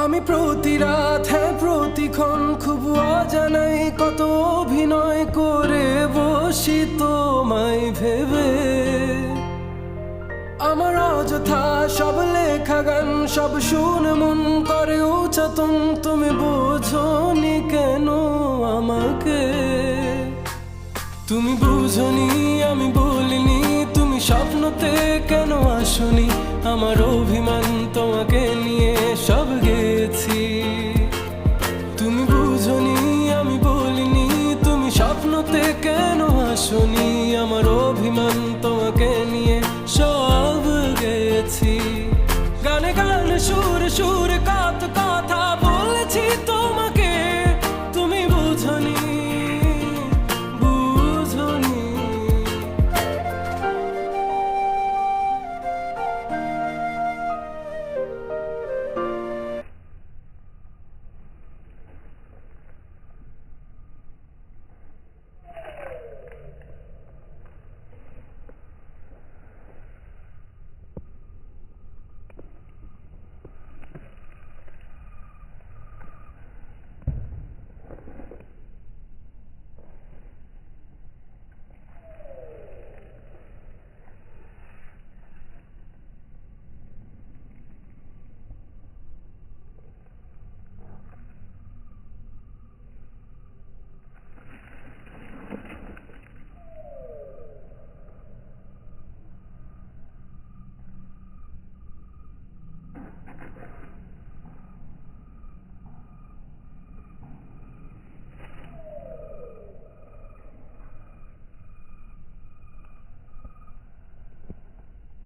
আমি প্রতি রাত প্রতিক্ষণ খুব অজানাই কত অভিনয় করে বসি তোমায় ভেবে। আমার অযথা সব লেখা গান সব শুনে মন করে উচ্চাতন, তুমি বোঝনি কেন আমাকে? তুমি বুঝনি আমি বলিনি, তুমি স্বপ্নতে কেন আসনি? আমার অভিমান তোমাকে নিয়ে সব